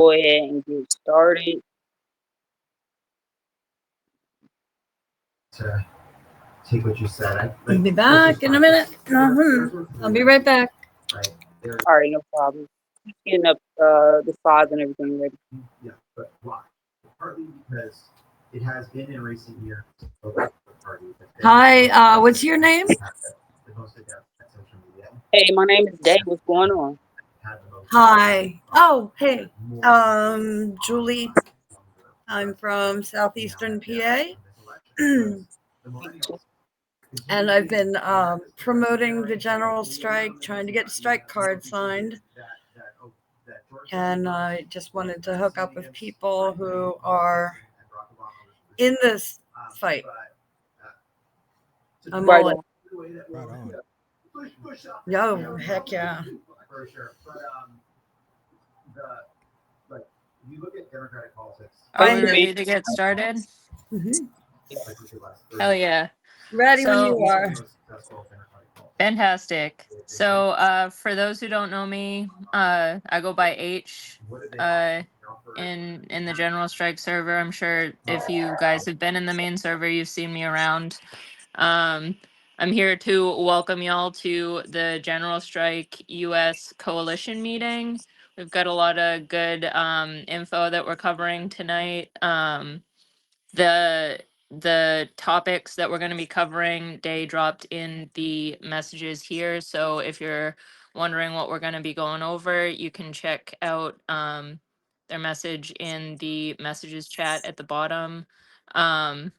Go ahead and get started. I'll be back in a minute. I'll be right back. All right, no problem. Just getting up the slides and everything ready. Hi, what's your name? Hey, my name is Dave. What's going on? Hi. Oh, hey. Julie. I'm from southeastern PA. Me too. And I've been promoting the general strike, trying to get a strike card signed. And I just wanted to hook up with people who are in this fight. I'm Right all in. on. Right on. Yo, heck yeah. Are Thanks we for being ready to get started? Hmm. here. Hell yeah. Ready when So you are. fantastic. So for those who don't know me, I go by H in the general strike server. I'm sure if you guys have been in the main server, you've seen me around. Um, I'm here to welcome y'all to the General Strike US Coalition meeting. We've got a lot of good info that we're covering tonight. The topics that we're going to be covering, they dropped in the messages here. So if you're wondering what we're going to be going over, you can check out their message in the messages chat at the bottom. Um,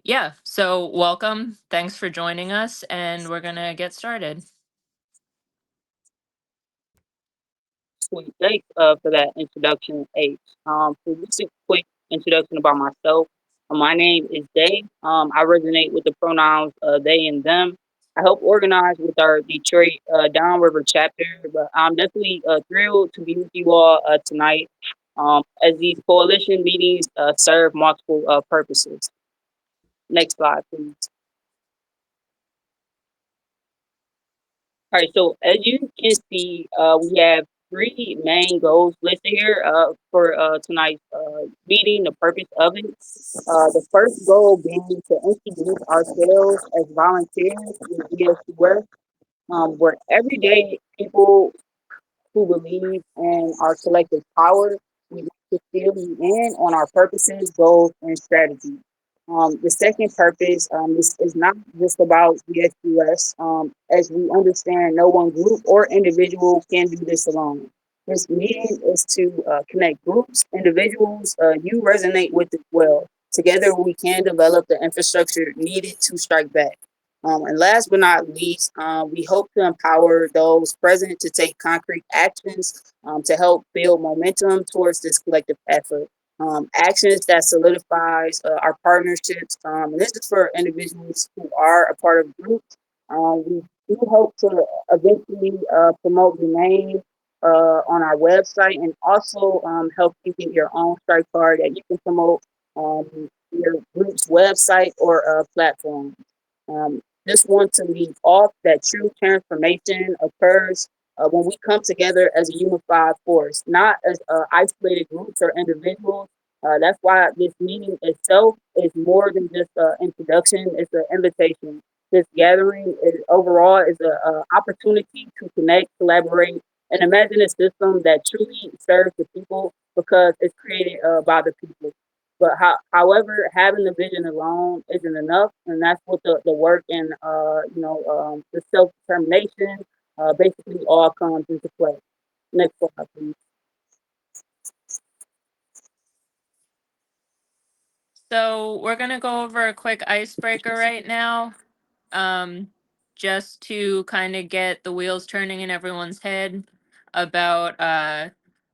yeah, so welcome. Thanks for joining us, and we're going to get started. Sweet. Thanks for that introduction, H. So just a quick introduction about myself. My name is Dave. I resonate with the pronouns they and them. I help organize with our Detroit Downriver chapter, but I'm definitely thrilled to be with you all tonight as these coalition meetings serve multiple purposes. Next slide, please. All right, so as you can see, we have three main goals listed here for tonight's meeting, the purpose of it. The first goal being to introduce ourselves as volunteers in GSUS. We're everyday people who believe in our collective power. We want to fill you in on our purposes, goals, and strategies. The second purpose is not just about the SUS. As we understand, no one group or individual can do this alone. This meeting is to connect groups, individuals you resonate with as well. Together, we can develop the infrastructure needed to strike back. And last but not least, we hope to empower those present to take concrete actions to help build momentum towards this collective effort. Actions that solidifies our partnerships. And this is for individuals who are a part of groups. We do hope to eventually promote the name on our website and also help you get your own strike card that you can promote your group's website or platform. Um, just want to leave off that true transformation occurs when we come together as a unified force, not as isolated groups or individuals. That's why this meeting itself is more than just an introduction; it's an invitation. This gathering is overall is an opportunity to connect, collaborate, and imagine a system that truly serves the people because it's created by the people. But however, having the vision alone isn't enough, and that's what the work and the self determination basically all comes into play. Next slide, please. So we're going to go over a quick icebreaker right now. um, just to kind of get the wheels turning in everyone's head about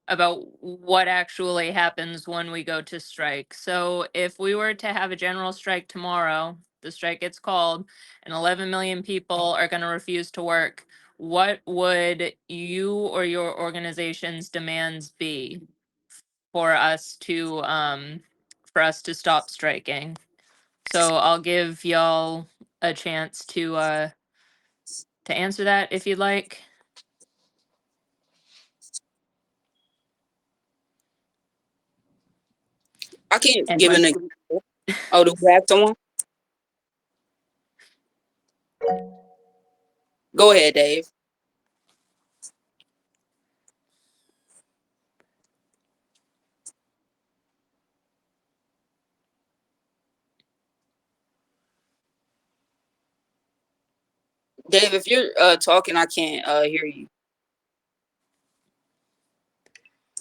about what actually happens when we go to strike. So if we were to have a general strike tomorrow, the strike gets called, and 11 million people are going to refuse to work. What would you or your organization's demands be for us to stop striking? So I'll give y'all a chance to answer that if you'd like. I can't And give an example. Oh, do we have someone? Go ahead, Dave. Dave, if you're talking, I can't hear you.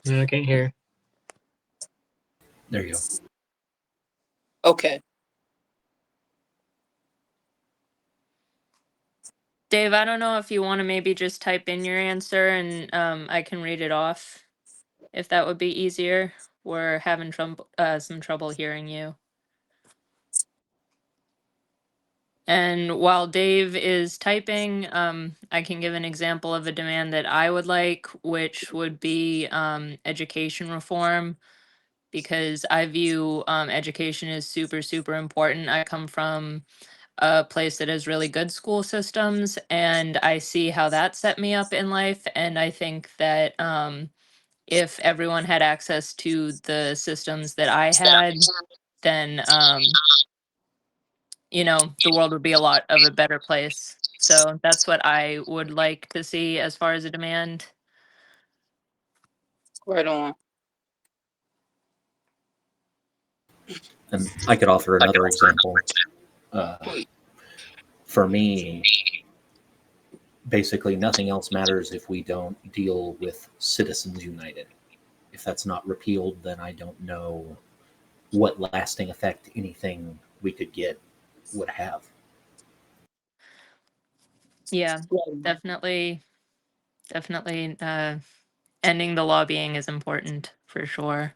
No, I can't hear. There you go. Okay. Dave, I don't know if you want to maybe just type in your answer and I can read it off if that would be easier. We're having some trouble hearing you. And while Dave is typing, I can give an example of a demand that I would like, which would be education reform, because I view education as super, super important. I come from a place that has really good school systems, and I see how that set me up in life. And I think that if everyone had access to the systems that I had, then the world would be a lot of a better place. So that's what I would like to see as far as a demand. Right on. And I could offer another example. Wait. For me, basically nothing else matters if we don't deal with Citizens United. If that's not repealed, then I don't know what lasting effect anything we could get would have. Yeah, definitely, ending the lobbying is important for sure.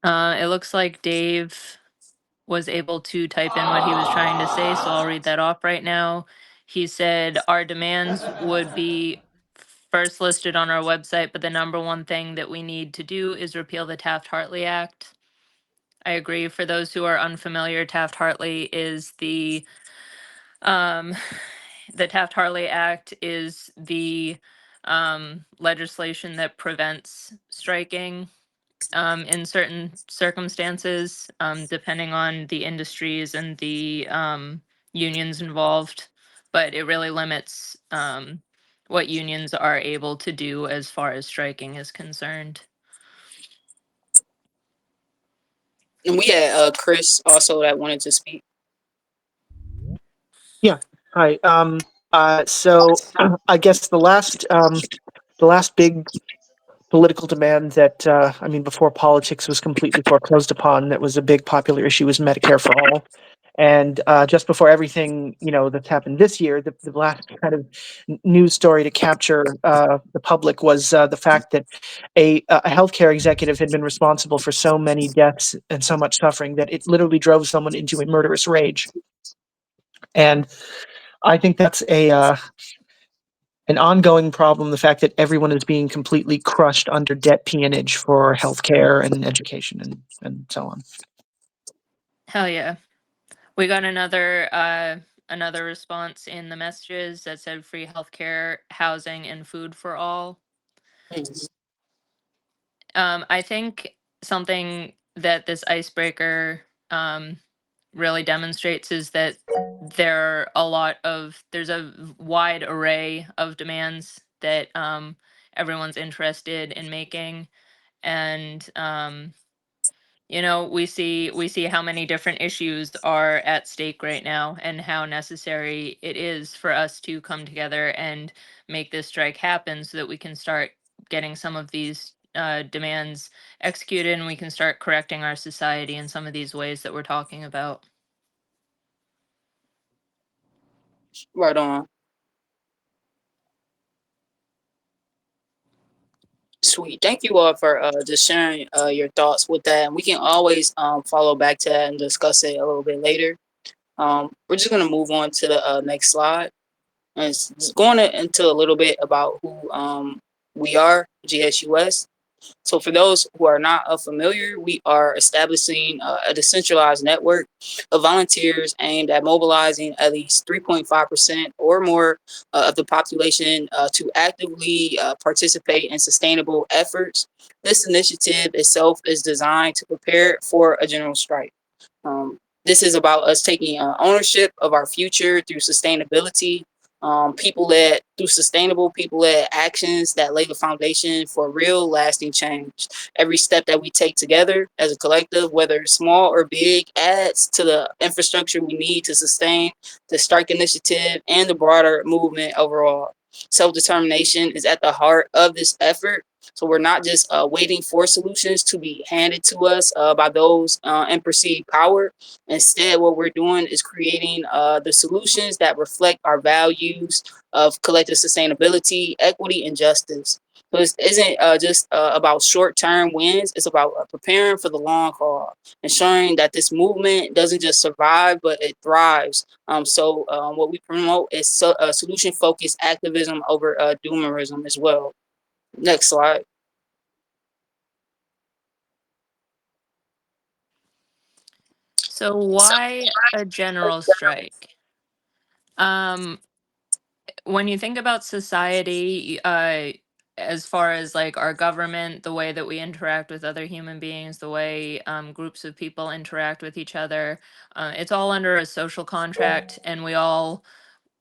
It looks like Dave was able to type in what he was trying to say, so I'll read that off right now. He said our demands would be first listed on our website, but the number one thing that we need to do is repeal the Taft-Hartley Act. I agree. For those who are unfamiliar, Taft-Hartley is um, the Taft-Hartley Act is the legislation that prevents striking in certain circumstances, depending on the industries and the unions involved. But it really limits what unions are able to do as far as striking is concerned. And we had Chris also that wanted to speak. Yeah. Hi. So I guess the last big political demand that I mean, before politics was completely foreclosed upon, that was a big popular issue was Medicare for all. And just before everything, that's happened this year, the last kind of news story to capture the public was the fact that a healthcare executive had been responsible for so many deaths and so much suffering that it literally drove someone into a murderous rage. And I think that's an ongoing problem, the fact that everyone is being completely crushed under debt peonage for healthcare and education and so on. Hell yeah. We got another response in the messages that said free healthcare, housing, and food for all. Mhm. I think something that this icebreaker really demonstrates is that there's a wide array of demands that everyone's interested in making, and we see how many different issues are at stake right now and how necessary it is for us to come together and make this strike happen so that we can start getting some of these demands executed and we can start correcting our society in some of these ways that we're talking about. Right on. Sweet. Thank you all for just sharing your thoughts with that. And we can always follow back to that and discuss it a little bit later. We're just going to move on to the next slide. And it's going into a little bit about who we are, GSUS. So for those who are not familiar, we are establishing a decentralized network of volunteers aimed at mobilizing at least 3.5% or more of the population to actively participate in sustainable efforts. This initiative itself is designed to prepare for a general strike. Um, this is about us taking ownership of our future through sustainability, people-led through sustainable people-led actions that lay the foundation for real lasting change. Every step that we take together as a collective, whether small or big, adds to the infrastructure we need to sustain the strike initiative and the broader movement overall. Self-determination is at the heart of this effort. So we're not just waiting for solutions to be handed to us by those in perceived power. Instead, what we're doing is creating the solutions that reflect our values of collective sustainability, equity, and justice. So this isn't just about short-term wins. It's about preparing for the long haul, ensuring that this movement doesn't just survive, but it thrives. So what we promote is solution-focused activism over doomerism as well. Next slide. So why a general strike? When you think about society, as far as like our government, the way that we interact with other human beings, the way groups of people interact with each other, it's all under a social contract, and we all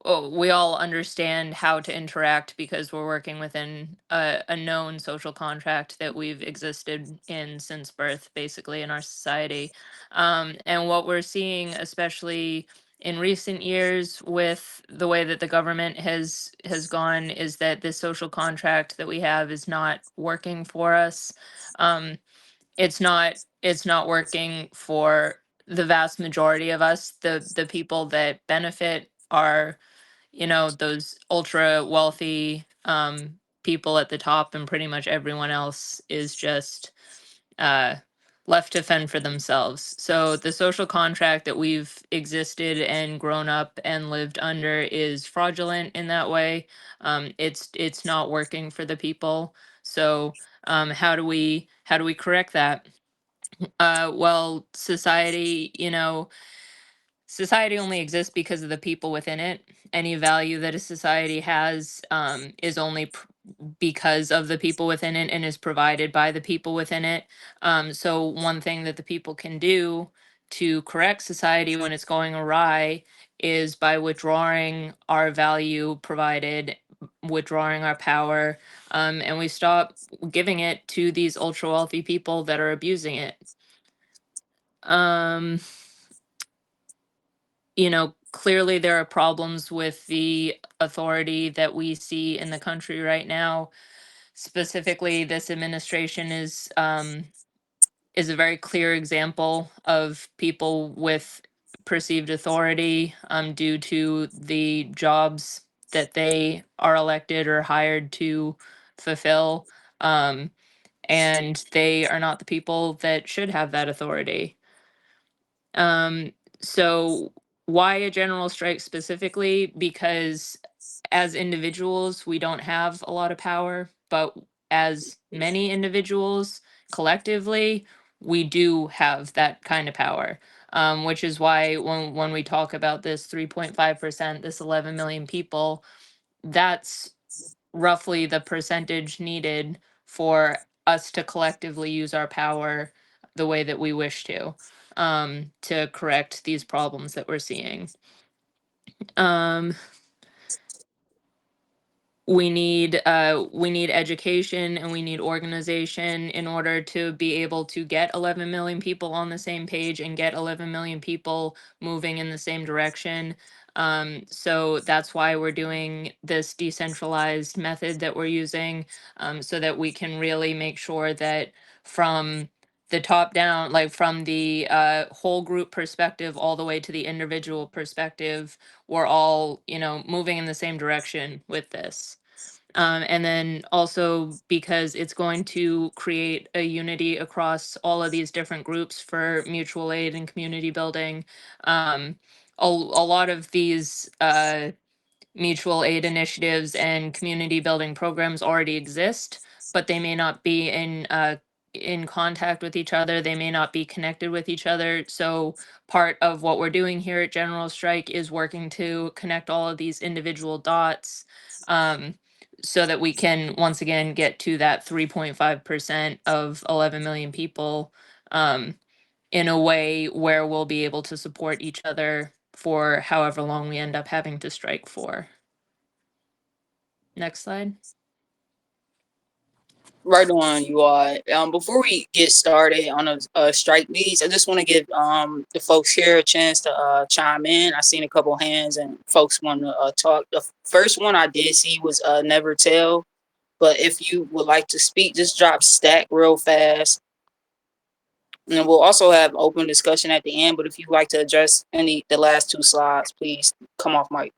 understand how to interact because we're working within a known social contract that we've existed in since birth, basically, in our society. And what we're seeing, especially in recent years, with the way that the government has gone, is that this social contract that we have is not working for us. Um, it's not working for the vast majority of us. The people that benefit are, you know, those ultra wealthy people at the top, and pretty much everyone else is just uh, left to fend for themselves. So the social contract that we've existed and grown up and lived under is fraudulent in that way. It's not working for the people. So how do we correct that? Well, society, you know, society only exists because of the people within it. Any value that a society has is only because of the people within it and is provided by the people within it. So, one thing that the people can do to correct society when it's going awry is by withdrawing our value provided, withdrawing our power, and we stop giving it to these ultra wealthy people that are abusing it. Um, you know, clearly there are problems with the authority that we see in the country right now. Specifically, this administration is a very clear example of people with perceived authority due to the jobs that they are elected or hired to fulfill. Um, and they are not the people that should have that authority. Um, so why a general strike specifically? Because as individuals, we don't have a lot of power, but as many individuals collectively, we do have that kind of power. Which is why when we talk about this 3.5%, this 11 million people, that's roughly the percentage needed for us to collectively use our power the way that we wish to correct these problems that we're seeing. Um, we need education and we need organization in order to be able to get 11 million people on the same page and get 11 million people moving in the same direction. So that's why we're doing this decentralized method that we're using, so that we can really make sure that from the top down, like from the whole group perspective all the way to the individual perspective, we're all, you know, moving in the same direction with this. And then also because it's going to create a unity across all of these different groups for mutual aid and community building. A lot of these mutual aid initiatives and community building programs already exist, but they may not be in contact with each other. They may not be connected with each other. So part of what we're doing here at General Strike is working to connect all of these individual dots, so that we can once again get to that 3.5% of 11 million people, in a way where we'll be able to support each other for however long we end up having to strike for. Next slide. Right on, you all. Before we get started on the strike needs, I just want to give the folks here a chance to chime in. I seen a couple hands and folks want to talk. The first one I did see was Never Tell, but if you would like to speak, just drop stack real fast. And we'll also have open discussion at the end. But if you'd like to address the last two slides, please come off mic.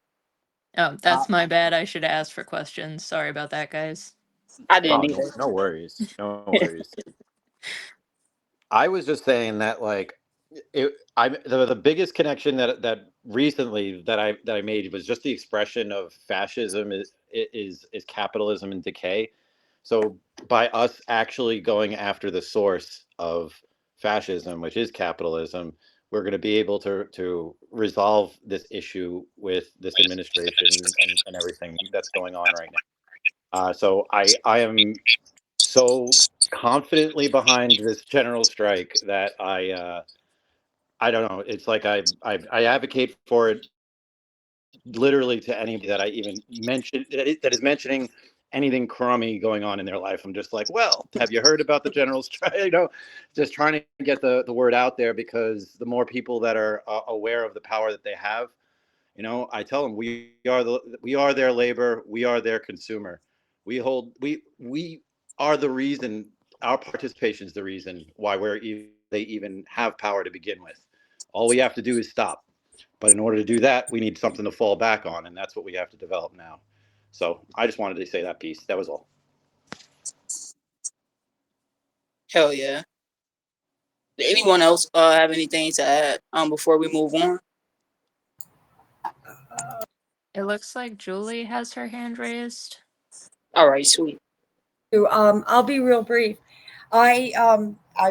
Oh, that's my bad. I should ask for questions. Sorry about that, guys. I didn't Oh, either. no worries. No worries. I was just saying that, like, the biggest connection that recently that I made was just the expression of fascism is capitalism in decay. So by us actually going after the source of fascism, which is capitalism, we're going to be able to resolve this issue with this administration and everything that's going on right now. So I am so confidently behind this general strike that I don't know. It's like I advocate for it literally to anybody that I even mention that is mentioning anything crummy going on in their life. I'm just like, well, have you heard about the general strike? Just trying to get the word out there, because the more people that are aware of the power that they have, I tell them we are their labor, we are their consumer. We are the reason. Our participation is the reason why they even have power to begin with. All we have to do is stop. But in order to do that, we need something to fall back on, and that's what we have to develop now. So I just wanted to say that piece. That was all. Hell yeah. Did anyone else have anything to add before we move on? It looks like Julie has her hand raised. All right, sweet. I'll be real brief. I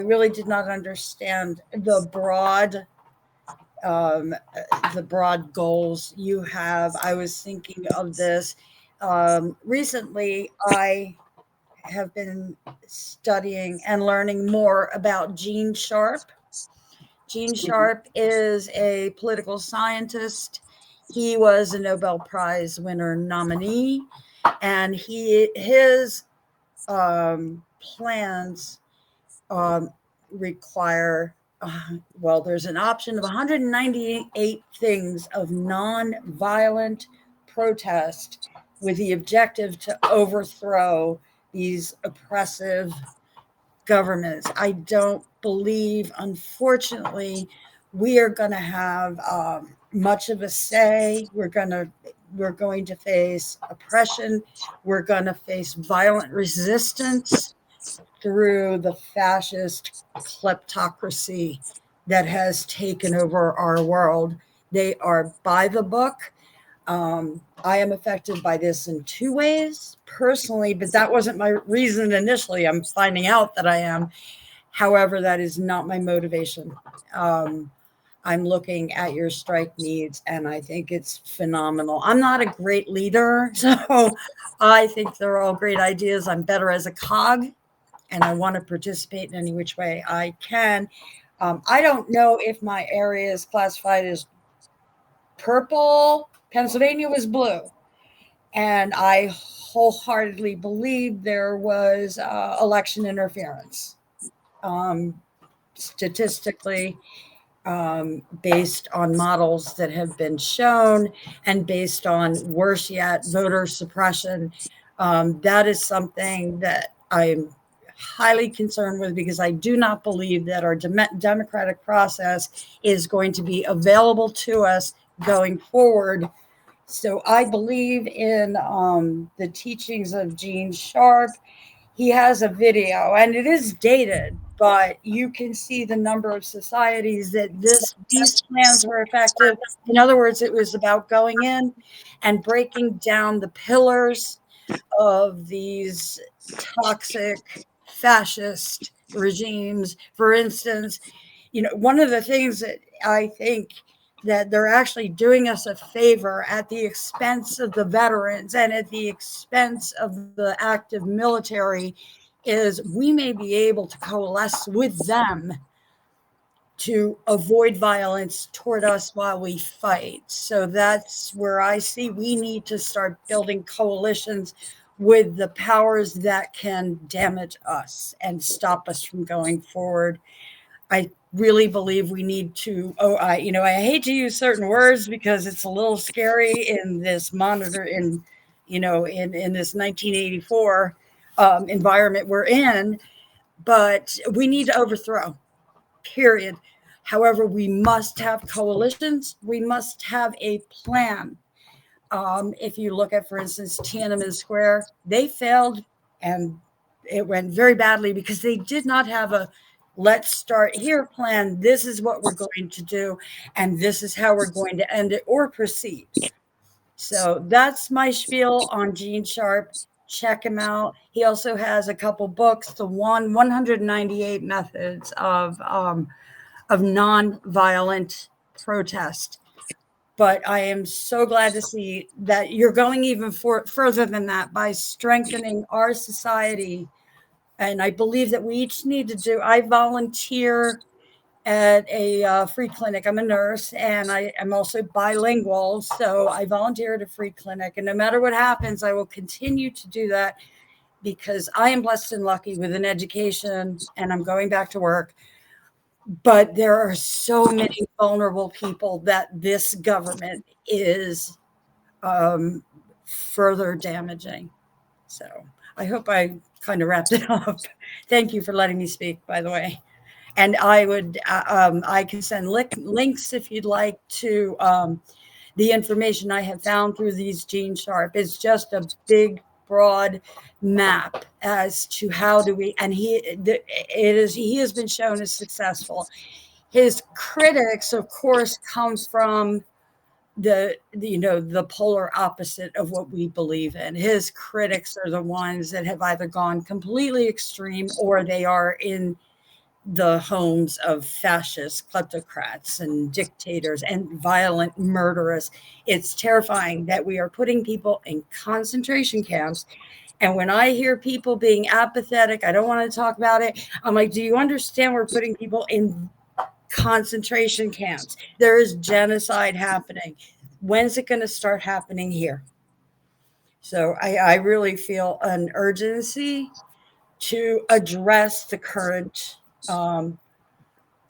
really did not understand the broad goals you have. I was thinking of this recently. I have been studying and learning more about Gene Sharp. Gene Sharp is a political scientist. He was a Nobel Prize winner nominee, and his plans require, there's an option of 198 things of nonviolent protest with the objective to overthrow these oppressive governments. I don't believe, unfortunately, we are going to have much of a say. We're going to face oppression. We're going to face violent resistance through the fascist kleptocracy that has taken over our world. They are by the book. I am affected by this in two ways personally, but that wasn't my reason initially. I'm finding out that I am. However, that is not my motivation. I'm looking at your strike needs, and I think it's phenomenal. I'm not a great leader, so I think they're all great ideas. I'm better as a cog, and I want to participate in any which way I can. I don't know if my area is classified as purple. Pennsylvania was blue. And I wholeheartedly believe there was election interference. Statistically, based on models that have been shown, and based on, worse yet, voter suppression, that is something that I'm highly concerned with, because I do not believe that our democratic process is going to be available to us going forward. So I believe in the teachings of Gene Sharp. He has a video, and it is dated, but you can see the number of societies that these plans were effective. In other words, it was about going in and breaking down the pillars of these toxic fascist regimes. For instance, one of the things that I think that they're actually doing us a favor at the expense of the veterans and at the expense of the active military is we may be able to coalesce with them to avoid violence toward us while we fight. So that's where I see we need to start building coalitions with the powers that can damage us and stop us from going forward. I really believe we need to, I hate to use certain words because it's a little scary in this monitor in this 1984 environment we're in, but we need to overthrow, period. However, we must have coalitions. We must have a plan. If you look at, for instance, Tiananmen Square, they failed and it went very badly because they did not have a let's start here plan. This is what we're going to do, and this is how we're going to end it or proceed. So that's my spiel on Gene Sharp. Check him out. He also has a couple books, the 198 methods of nonviolent protest. But I am so glad to see that you're going even further than that by strengthening our society. And I believe that we each need to do. I volunteer at a free clinic. I'm a nurse and I am also bilingual. So I volunteer at a free clinic. And no matter what happens, I will continue to do that because I am blessed and lucky with an education and I'm going back to work. But there are so many vulnerable people that this government is further damaging. So I hope I kind of wrapped it up. Thank you for letting me speak, by the way. And I can send links if you'd like to the information I have found through these Gene Sharp. It's just a big, broad map as to how do we, and he has been shown as successful. His critics, of course, come from the polar opposite of what we believe in. His critics are the ones that have either gone completely extreme or they are in the homes of fascists, kleptocrats, and dictators and violent murderers. It's terrifying that we are putting people in concentration camps. And when I hear people being apathetic, I don't want to talk about it. I'm like, do you understand we're putting people in concentration camps? There is genocide happening. When's it going to start happening here? So I really feel an urgency to address the current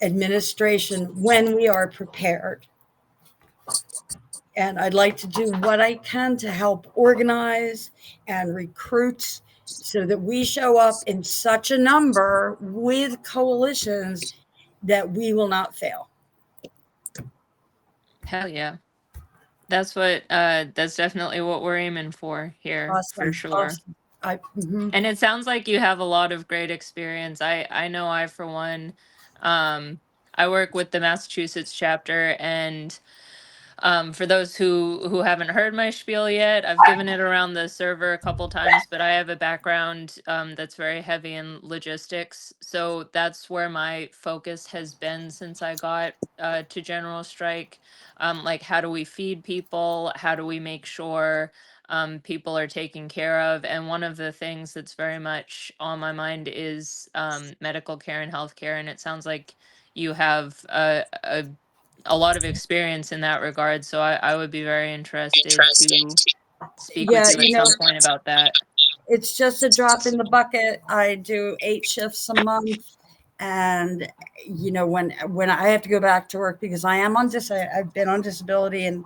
administration when we are prepared. And I'd like to do what I can to help organize and recruit so that we show up in such a number with coalitions that we will not fail. Hell yeah. That's definitely what we're aiming for here, for Awesome. sure. Awesome. And it sounds like you have a lot of great experience. I know I, for one, I work with the Massachusetts chapter, and for those who haven't heard my spiel yet, I've given it around the server a couple times, but I have a background that's very heavy in logistics. So that's where my focus has been since I got to General Strike. Like, how do we feed people? How do we make sure people are taken care of? And one of the things that's very much on my mind is medical care and healthcare. And it sounds like you have a lot of experience in that regard. So I would be very interested to speak with Yeah, you at some point about that. it's just a drop in the bucket. I do 8 shifts a month. And when I have to go back to work because I am on I've been on disability and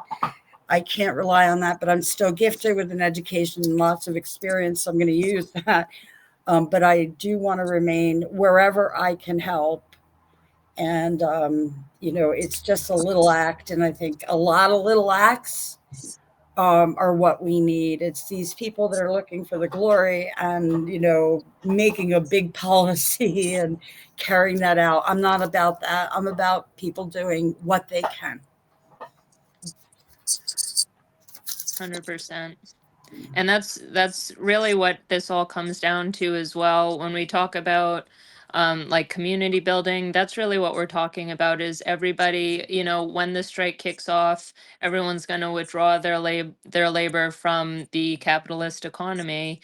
I can't rely on that, but I'm still gifted with an education and lots of experience. So I'm going to use that. But I do want to remain wherever I can help. And, it's just a little act. And I think a lot of little acts are what we need. It's these people that are looking for the glory and, making a big policy and carrying that out. I'm not about that. I'm about people doing what they can. 100%. And that's really what this all comes down to as well. When we talk about like community building, that's really what we're talking about. Is everybody, you know, when the strike kicks off, everyone's going to withdraw their labor from the capitalist economy,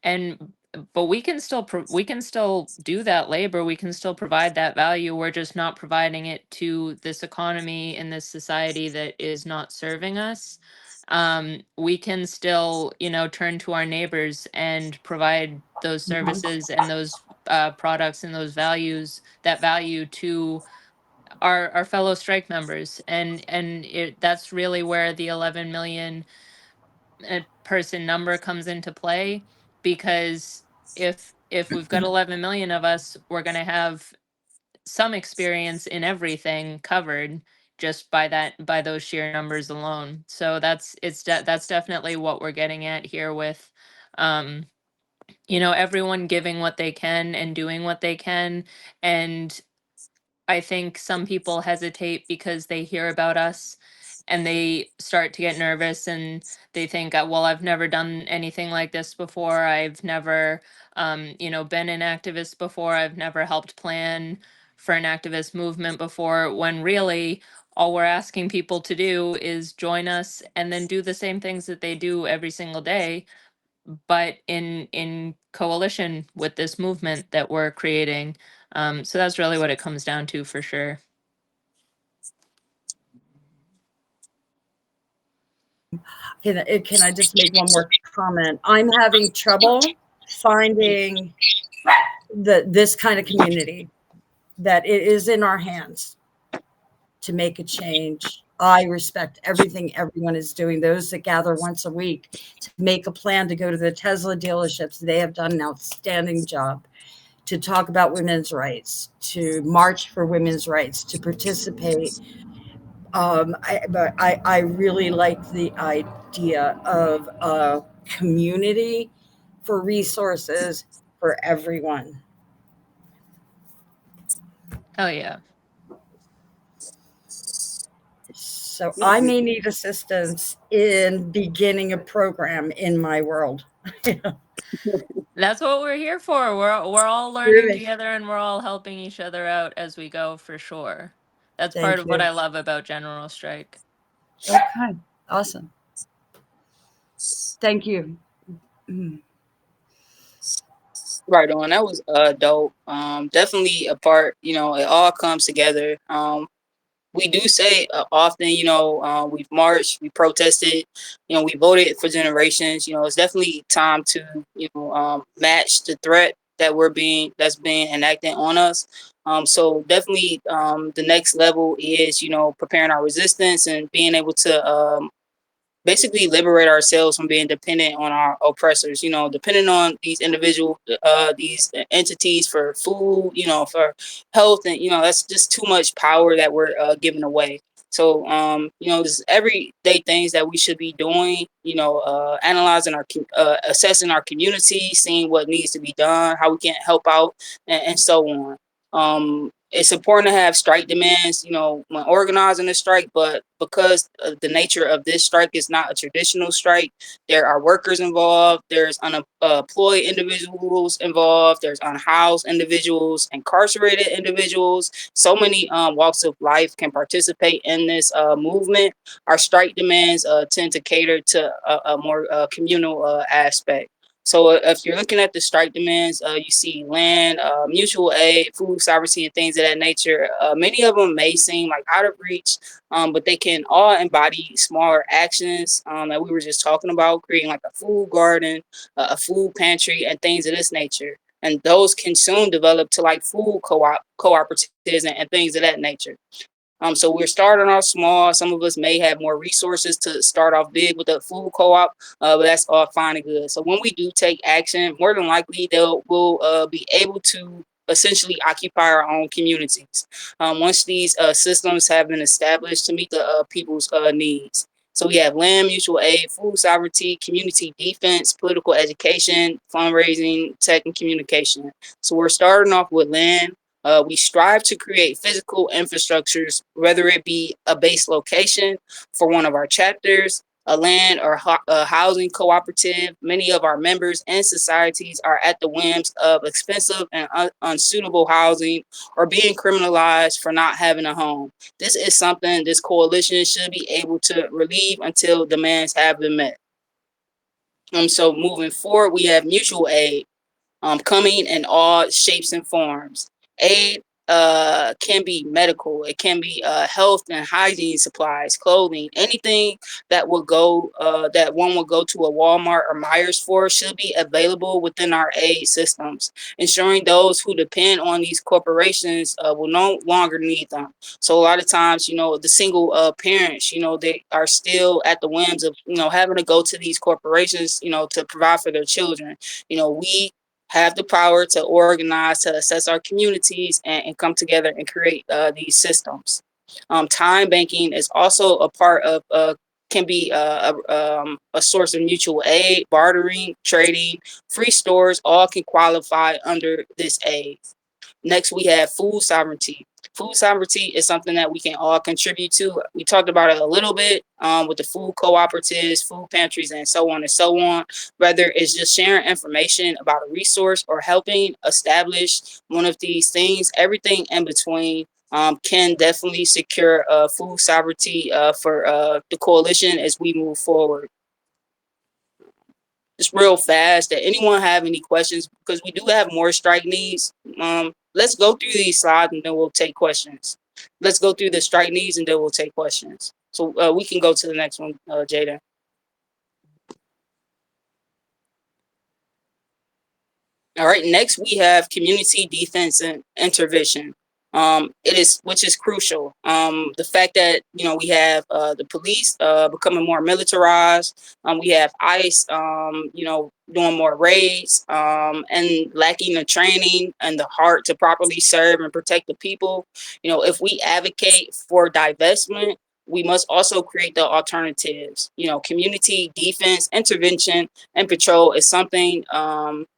and but we can still we can still do that labor. We can still provide that value. We're just not providing it to this economy in this society that is not serving us. We can still, you know, turn to our neighbors and provide those services and those products and those values, that value to our fellow strike members. And that's really where the 11 million person number comes into play, because if we've got 11 million of us, we're going to have some experience in everything covered just by those sheer numbers alone. So that's definitely what we're getting at here with um you know, everyone giving what they can and doing what they can. And I think some people hesitate because they hear about us and they start to get nervous, and they think, well, I've never done anything like this before. I've never, you know, been an activist before. I've never helped plan for an activist movement before, when really all we're asking people to do is join us and then do the same things that they do every single day, but in coalition with this movement that we're creating. So that's really what it comes down to, for sure. Can I just make one more comment? I'm having trouble finding this kind of community that it is in our hands to make a change. I respect everything everyone is doing. Those that gather once a week to make a plan to go to the Tesla dealerships, they have done an outstanding job. To talk about women's rights, to march for women's rights, to participate. But I really like the idea of a community for resources for everyone. Oh yeah. So I may need assistance in beginning a program in my world. That's what we're here for. We're all learning Really. together, and we're all helping each other out as we go, for sure. That's part Thank of what you. I love about General Strike. Okay. Awesome. Thank you. Mm. Right on. That was dope. Definitely a part. You know, it all comes together. We do say often, you know, we've marched, we protested, you know, we voted for generations. You know, it's definitely time to, you know, match the threat that's being enacted on us. So definitely, the next level is, you know, preparing our resistance and being able to basically liberate ourselves from being dependent on our oppressors, you know, depending on these entities for food, you know, for health. And you know, that's just too much power that we're giving away. So you know, just everyday things that we should be doing, you know, analyzing assessing our community, seeing what needs to be done, how we can help out, and so on. It's important to have strike demands, you know, when organizing a strike, but because the nature of this strike is not a traditional strike, there are workers involved, there's unemployed individuals involved, there's unhoused individuals, incarcerated individuals. So many walks of life can participate in this movement. Our strike demands tend to cater to a more communal aspect. So if you're looking at the strike demands, you see land, mutual aid, food sovereignty, and things of that nature. Many of them may seem like out of reach, but they can all embody smaller actions that we were just talking about, creating like a food garden, a food pantry, and things of this nature. And those can soon develop to like food cooperatives and things of that nature. So we're starting off small. Some of us may have more resources to start off big with a food co-op, but that's all fine and good. So when we do take action, more than likely we'll be able to essentially occupy our own communities once these systems have been established to meet the people's needs. So we have land, mutual aid, food sovereignty, community defense, political education, fundraising, tech, and communication. So we're starting off with land. We strive to create physical infrastructures, whether it be a base location for one of our chapters, a land or a housing cooperative, many of our members and societies are at the whims of expensive and unsuitable housing or being criminalized for not having a home. This is something this coalition should be able to relieve until demands have been met. So moving forward, we have mutual aid coming in all shapes and forms. Aid can be medical, it can be health and hygiene supplies, clothing, anything that will go that one will go to a Walmart or Myers for should be available within our aid systems, ensuring those who depend on these corporations will no longer need them. So a lot of times, the single parents, they are still at the whims of having to go to these corporations, to provide for their children. We have the power to organize, to assess our communities, and come together and create these systems. Time banking is also a part of, can be a source of mutual aid, bartering, trading, free stores, all can qualify under this aid. Next, we have food sovereignty. Food sovereignty is something that we can all contribute to. We talked about it a little bit with the food cooperatives, food pantries, and so on and so on. Whether it's just sharing information about a resource or helping establish one of these things, everything in between can definitely secure food sovereignty for the coalition as we move forward. Just real fast, that anyone have any questions, because we do have more strike needs. Let's go through these slides and then we'll take questions. Let's go through the strike needs and then we'll take questions. So we can go to the next one, Jada. All right, next we have community defense and intervention. Which is crucial. The fact that we have the police becoming more militarized. We have ICE, doing more raids, and lacking the training and the heart to properly serve and protect the people. If we advocate for divestment, we must also create the alternatives. Community defense, intervention, and patrol is something.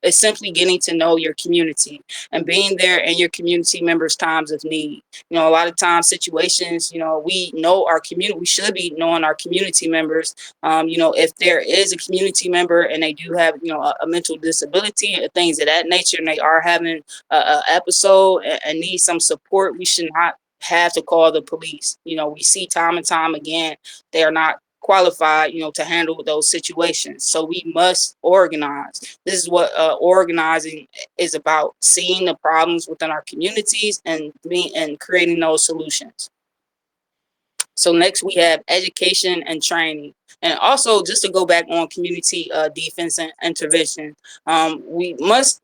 It's simply getting to know your community and being there in your community members' times of need. A lot of times situations, we know our community, we should be knowing our community members. If there is a community member and they do have, a mental disability and things of that nature, and they are having a episode and need some support, we should not have to call the police. We see time and time again, they are not qualified, to handle those situations. So we must organize. This is what organizing is about: seeing the problems within our communities and creating those solutions. So next we have education and training. And also, just to go back on community defense and intervention, we must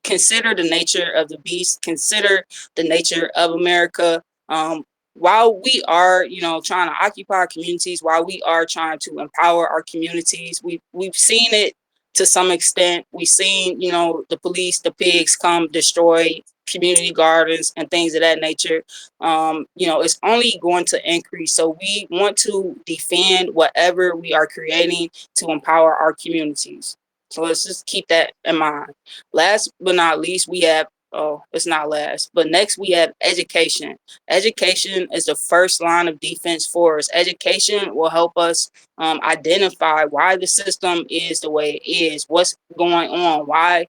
consider the nature of the beast, consider the nature of America. While we are, trying to occupy our communities, while we are trying to empower our communities, we've seen it to some extent. We've seen, the police, the pigs come destroy community gardens and things of that nature. It's only going to increase. So we want to defend whatever we are creating to empower our communities. So let's just keep that in mind. Last but not least, we have, it's not last, but next we have education. Education is the first line of defense for us. Education will help us identify why the system is the way it is, what's going on, why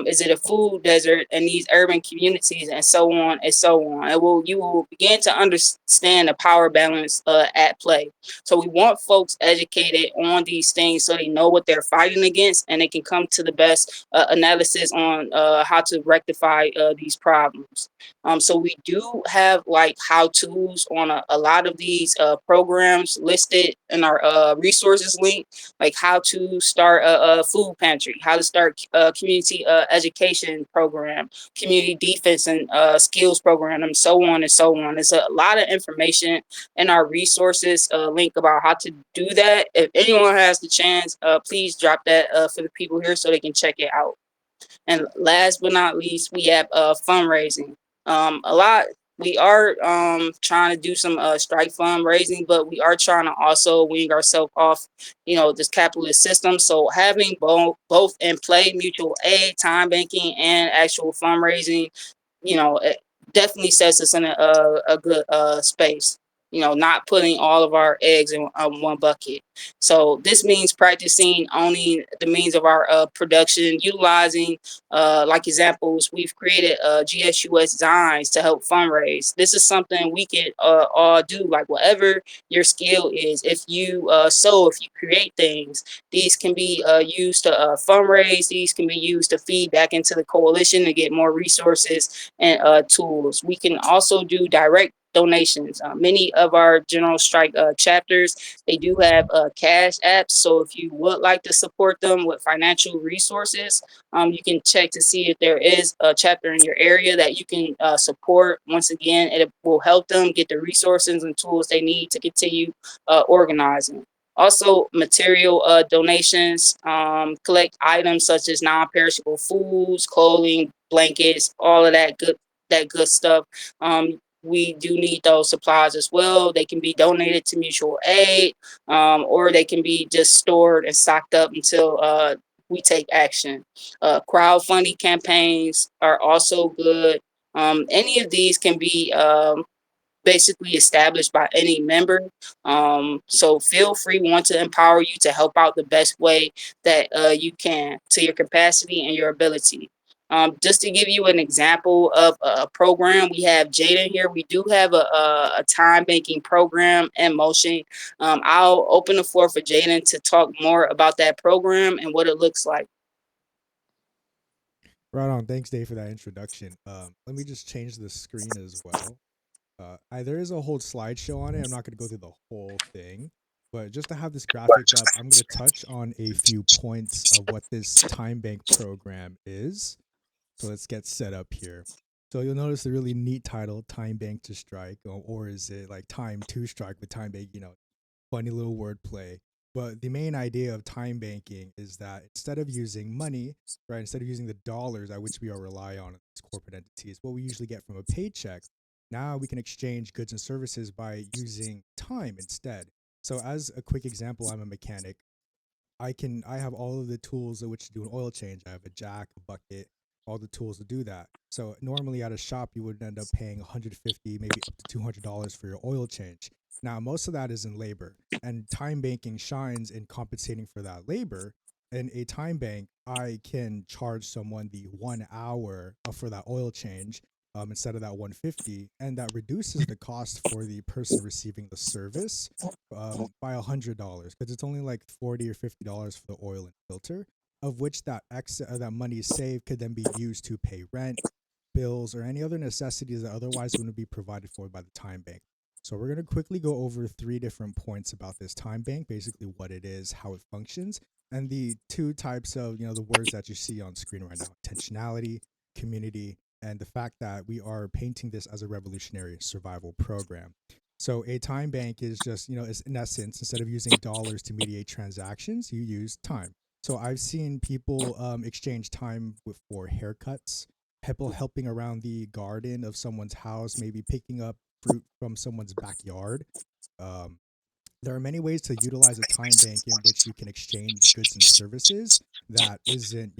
is it a food desert in these urban communities, and so on and so on. You will begin to understand the power balance at play. So we want folks educated on these things so they know what they're fighting against and they can come to the best analysis on how to rectify these problems. So we do have like how-tos on a lot of these programs listed in our resources link, like how to start a food pantry, how to start a community education program, community defense and skills program, and so on and so on. There's a lot of information in our resources link about how to do that. If anyone has the chance, please drop that for the people here so they can check it out. And last but not least, we have fundraising. We are trying to do some strike fundraising, but we are trying to also wing ourselves off, this capitalist system. So having both in play, mutual aid, time banking, and actual fundraising, it definitely sets us in a good space. not putting all of our eggs in one bucket. So this means practicing owning the means of our production, utilizing, like examples, we've created GSUS designs to help fundraise. This is something we can all do, like whatever your skill is. If you if you create things, these can be used to fundraise. These can be used to feed back into the coalition to get more resources and tools. We can also do direct donations. Many of our General Strike chapters, they do have cash apps. So if you would like to support them with financial resources, you can check to see if there is a chapter in your area that you can support. Once again, it will help them get the resources and tools they need to continue organizing. Also, material donations, collect items such as non-perishable foods, clothing, blankets, all of that good stuff. We do need those supplies as well. They can be donated to mutual aid, or they can be just stored and stocked up until we take action. Crowdfunding campaigns are also good. Any of these can be basically established by any member. So feel free, we want to empower you to help out the best way that you can to your capacity and your ability. Just to give you an example of a program, we have Jaden here. We do have a time banking program in motion. I'll open the floor for Jaden to talk more about that program and what it looks like. Right on. Thanks, Dave, for that introduction. Let me just change the screen as well. There is a whole slideshow on it. I'm not going to go through the whole thing, but just to have this graphic up, I'm going to touch on a few points of what this time bank program is. So let's get set up here. So you'll notice the really neat title, Time Bank to Strike, or is it like Time to Strike with Time Bank? Funny little wordplay. But the main idea of time banking is that instead of using money, right, instead of using the dollars at which we all rely on as corporate entities, what we usually get from a paycheck, now we can exchange goods and services by using time instead. So as a quick example, I'm a mechanic. I have all of the tools at which to do an oil change. I have a jack, a bucket, all the tools to do that. So normally at a shop you would end up paying 150, maybe up to $200 for your oil change. Now most of that is in labor, and time banking shines in compensating for that labor. In a time bank, I can charge someone the 1 hour for that oil change, instead of that 150, and that reduces the cost for the person receiving the service by $100, because it's only like $40 or $50 for the oil and filter, of which that money saved could then be used to pay rent, bills, or any other necessities that otherwise wouldn't be provided for by the time bank. So we're going to quickly go over 3 different points about this time bank, basically what it is, how it functions, and the 2 types of, the words that you see on screen right now: intentionality, community, and the fact that we are painting this as a revolutionary survival program. So a time bank is just, is in essence, instead of using dollars to mediate transactions, you use time. So I've seen people exchange time for haircuts, people helping around the garden of someone's house, maybe picking up fruit from someone's backyard. Um, there are many ways to utilize a time bank in which you can exchange goods and services that isn't,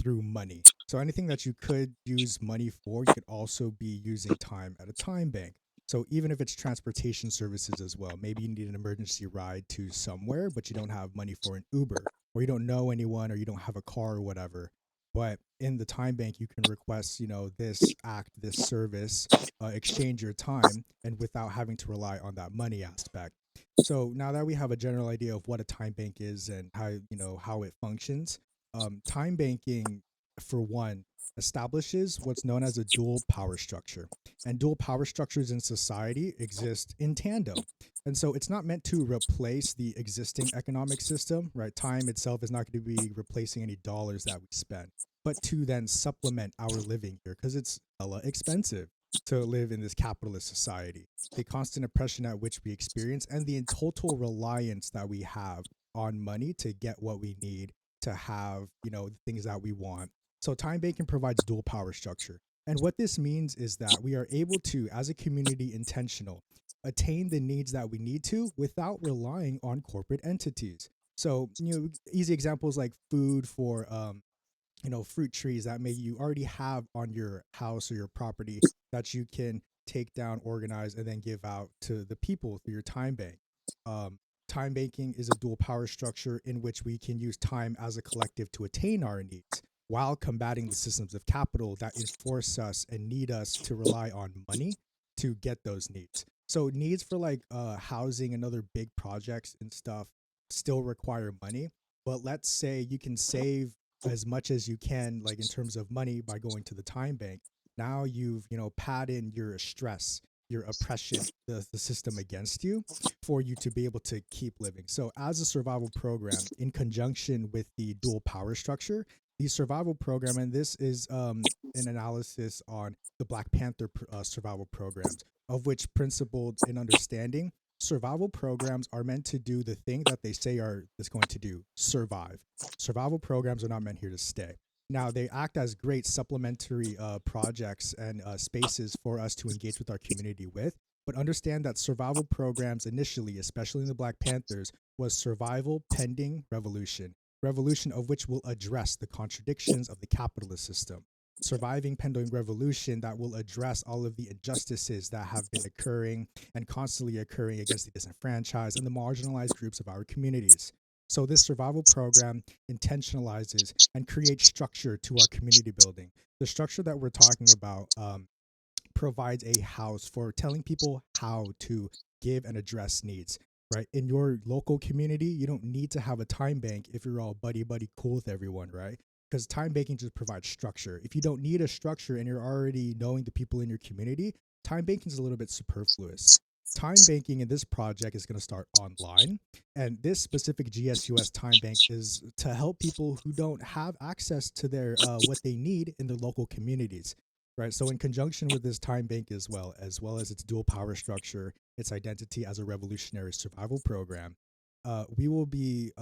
through money. So anything that you could use money for, you could also be using time at a time bank. So even if it's transportation services as well, maybe you need an emergency ride to somewhere, but you don't have money for an Uber, or you don't know anyone, or you don't have a car or whatever. But in the time bank, you can request, this act, this service, exchange your time, and without having to rely on that money aspect. So now that we have a general idea of what a time bank is and how it functions, time banking, for one, establishes what's known as a dual power structure. And dual power structures in society exist in tandem. And so it's not meant to replace the existing economic system, right? Time itself is not going to be replacing any dollars that we spend, but to then supplement our living here, because it's hella expensive to live in this capitalist society. The constant oppression at which we experience, and the total reliance that we have on money to get what we need, to have, the things that we want. So time banking provides dual power structure. And what this means is that we are able to, as a community, intentional, attain the needs that we need to without relying on corporate entities. So, easy examples like food for fruit trees that may you already have on your house or your property, that you can take down, organize, and then give out to the people through your time bank. Um, Time banking is a dual power structure in which we can use time as a collective to attain our needs while combating the systems of capital that enforce us and need us to rely on money to get those needs. So needs for like housing and other big projects and stuff still require money. But let's say you can save as much as you can, like in terms of money, by going to the time bank. Now you've, pad in your stress, your oppression, the system against you for you to be able to keep living. So as a survival program in conjunction with the dual power structure, the survival program, and this is an analysis on the Black Panther survival programs, of which principled in understanding survival programs are meant to do the thing that they say are is going to do: survive. Survival programs are not meant here to stay. Now they act as great supplementary projects and spaces for us to engage with our community with, but understand that survival programs initially, especially in the Black Panthers, was survival pending revolution. Revolution of which will address the contradictions of the capitalist system. Surviving pending revolution that will address all of the injustices that have been occurring and constantly occurring against the disenfranchised and the marginalized groups of our communities. So this survival program intentionalizes and creates structure to our community building. The structure that we're talking about provides a house for telling people how to give and address needs. Right, in your local community, you don't need to have a time bank if you're all buddy cool with everyone, right? Because time banking just provides structure. If you don't need a structure and you're already knowing the people in your community, time banking is a little bit superfluous. Time banking in this project is going to start online, and this specific GSUS time bank is to help people who don't have access to their what they need in their local communities. Right. So in conjunction with this time bank as well as its dual power structure, its identity as a revolutionary survival program, we will be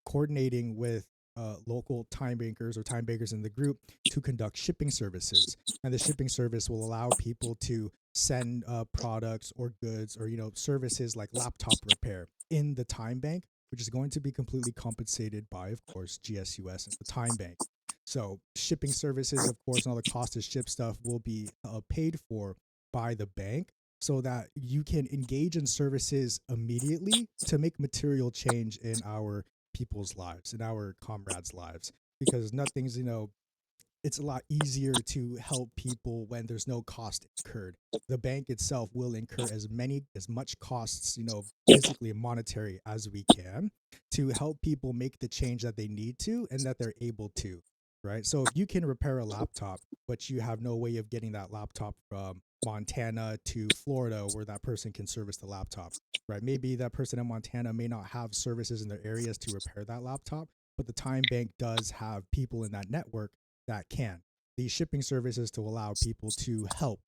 coordinating with local time bankers or time bankers in the group to conduct shipping services. And the shipping service will allow people to send products or goods or services like laptop repair in the time bank, which is going to be completely compensated by, of course, GSUS and the time bank. So shipping services, of course, and all the cost to ship stuff will be paid for by the bank so that you can engage in services immediately to make material change in our people's lives, in our comrades' lives. Because nothing's, it's a lot easier to help people when there's no cost incurred. The bank itself will incur as much costs, physically and monetary as we can to help people make the change that they need to and that they're able to, right? So if you can repair a laptop, but you have no way of getting that laptop from Montana to Florida where that person can service the laptop, right? Maybe that person in Montana may not have services in their areas to repair that laptop, but the time bank does have people in that network that can. These shipping services to allow people to help,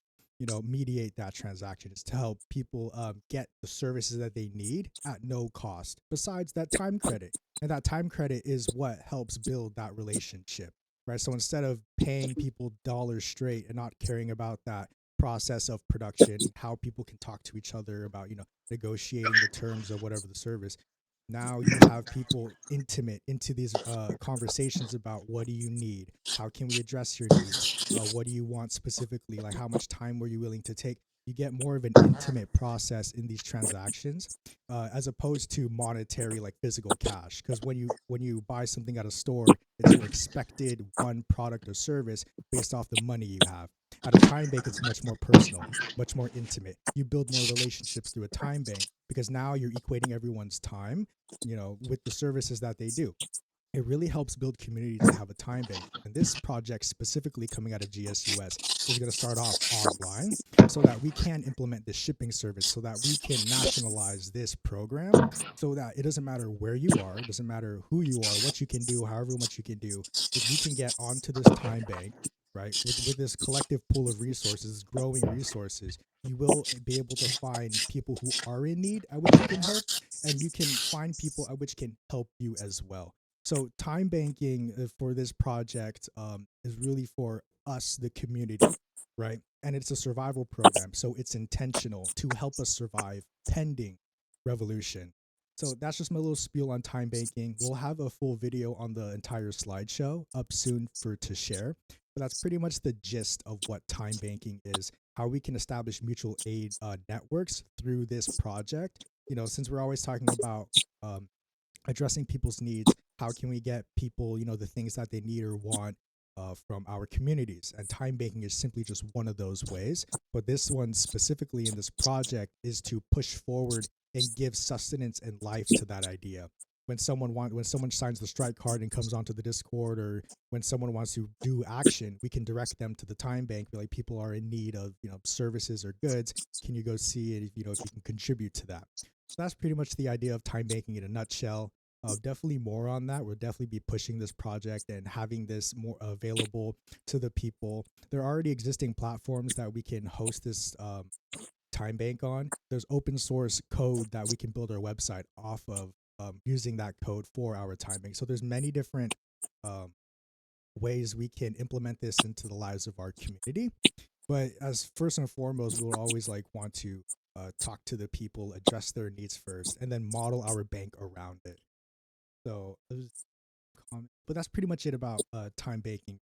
mediate that transaction. It's to help people get the services that they need at no cost. Besides that time credit, and that time credit is what helps build that relationship, right? So instead of paying people dollars straight and not caring about that process of production, how people can talk to each other about, negotiating the terms of whatever the service, now you have people intimate into these conversations about what do you need, how can we address your needs, what do you want specifically, like how much time were you willing to take. You get more of an intimate process in these transactions as opposed to monetary, like physical cash, because when you buy something at a store, it's your expected one product or service based off the money you have. At a time bank, it's much more personal, much more intimate. You build more relationships through a time bank because now you're equating everyone's time, with the services that they do. It really helps build community to have a time bank. And this project, specifically coming out of GSUS, is going to start off online so that we can implement the shipping service, so that we can nationalize this program, so that it doesn't matter where you are, it doesn't matter who you are, what you can do, however much you can do. If you can get onto this time bank, right, with this collective pool of resources, growing resources, you will be able to find people who are in need at which you can help, and you can find people at which can help you as well. So time banking for this project is really for us, the community, right? And it's a survival program, so it's intentional to help us survive pending revolution. So that's just my little spiel on time banking. We'll have a full video on the entire slideshow up soon for to share, but that's pretty much the gist of what time banking is how we can establish mutual aid networks through this project. Since we're always talking about um, addressing people's needs, how can we get people, the things that they need or want from our communities? And time banking is simply just one of those ways. But this one specifically in this project is to push forward and give sustenance and life to that idea. When someone signs the strike card and comes onto the Discord, or when someone wants to do action, we can direct them to the time bank. Be like, people are in need of services or goods. Can you go see it? If you can contribute to that. So that's pretty much the idea of time banking in a nutshell. Definitely more on that. We'll definitely be pushing this project and having this more available to the people. There are already existing platforms that we can host this time bank on. There's open source code that we can build our website off of, using that code for our time bank. So there's many different um, ways we can implement this into the lives of our community. But as first and foremost, we will always want to talk to the people, address their needs first, and then model our bank around it. So, but that's pretty much it about time banking.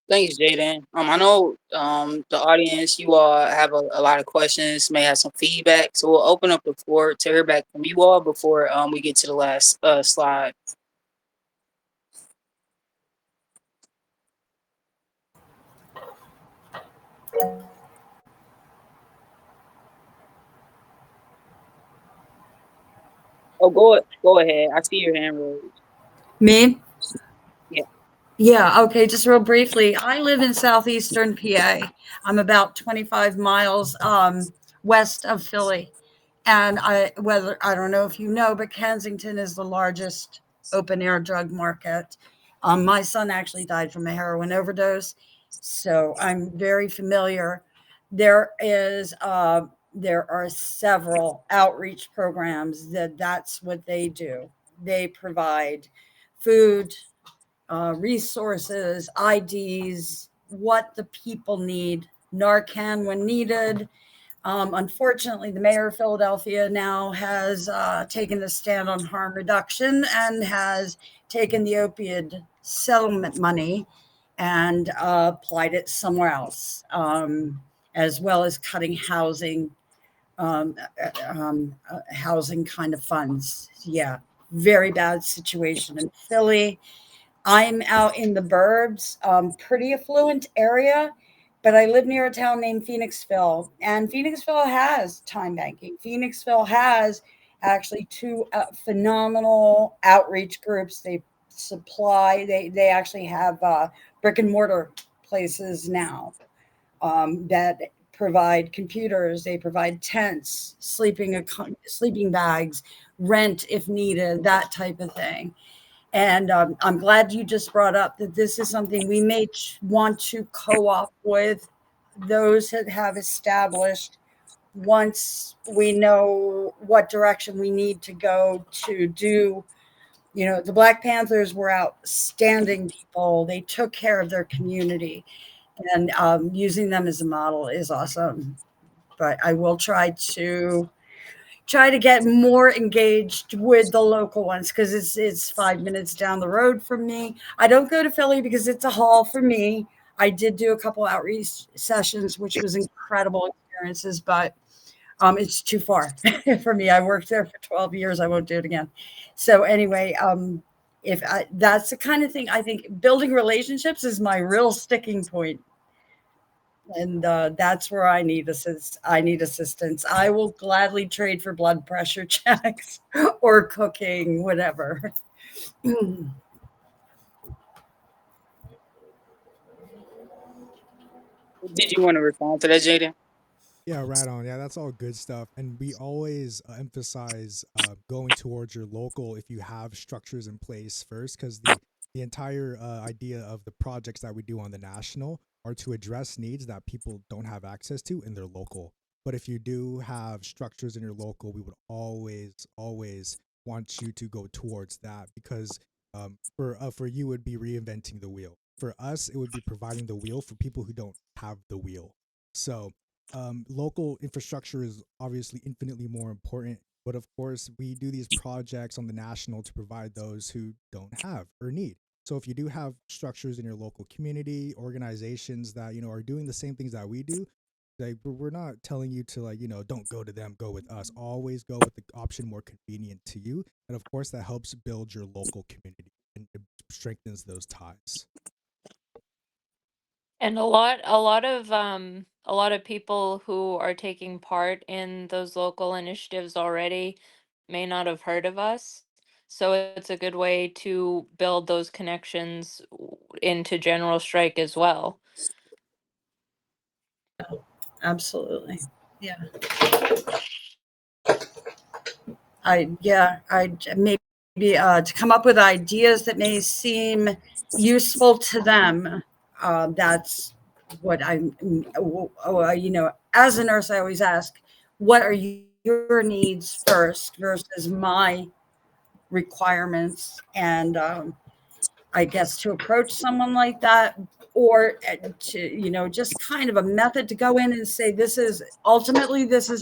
Thanks, Jaden. I know the audience, you all have a lot of questions, may have some feedback, so we'll open up the floor to hear back from you all before we get to the last slide. Oh, go ahead. I see your hand raised. Me? Yeah. Yeah, okay, just real briefly. I live in southeastern PA. I'm about 25 miles west of Philly. And I don't know if you know, but Kensington is the largest open air drug market. My son actually died from a heroin overdose, so I'm very familiar. There are several outreach programs that's what they do. They provide food, resources, IDs, what the people need, Narcan when needed. Unfortunately, the mayor of Philadelphia now has taken a stand on harm reduction and has taken the opioid settlement money and applied it somewhere else, as well as cutting housing kind of funds. Yeah, very bad situation in Philly. I'm out in the burbs, pretty affluent area, but I live near a town named Phoenixville, and Phoenixville has time banking. Phoenixville has actually two phenomenal outreach groups. They actually have brick and mortar places now that provide computers. They provide tents, sleeping bags, rent if needed, that type of thing. And I'm glad you just brought up that this is something we may want to co-op with those that have established once we know what direction we need to go to do. The Black Panthers were outstanding people. They took care of their community, and using them as a model is awesome. But I will try to get more engaged with the local ones because it's 5 minutes down the road from me. I don't go to Philly because it's a haul for me. I did do a couple outreach sessions, which was incredible experiences, but it's too far for me. I worked there for 12 years. I won't do it again. So anyway, that's the kind of thing I think building relationships is my real sticking point, and that's where I need assistance. I will gladly trade for blood pressure checks or cooking, whatever. Did you want to respond to that, Jaden? Yeah, right on. Yeah, that's all good stuff. And we always emphasize going towards your local if you have structures in place first, because the entire idea of the projects that we do on the national are to address needs that people don't have access to in their local. But if you do have structures in your local, we would always want you to go towards that, because for you it would be reinventing the wheel. For us, it would be providing the wheel for people who don't have the wheel. So local infrastructure is obviously infinitely more important, but of course we do these projects on the national to provide those who don't have or need. So if you do have structures in your local community, organizations that, are doing the same things that we do, like we're not telling you to, like, don't go to them, go with us. Always go with the option more convenient to you. And of course that helps build your local community and it strengthens those ties. And a lot of people who are taking part in those local initiatives already may not have heard of us. So it's a good way to build those connections into General Strike as well. Absolutely. Yeah. I maybe to come up with ideas that may seem useful to them. That's what as a nurse, I always ask, what are your needs first versus my requirements? And I guess to approach someone like that, or to, just kind of a method to go in and say, this is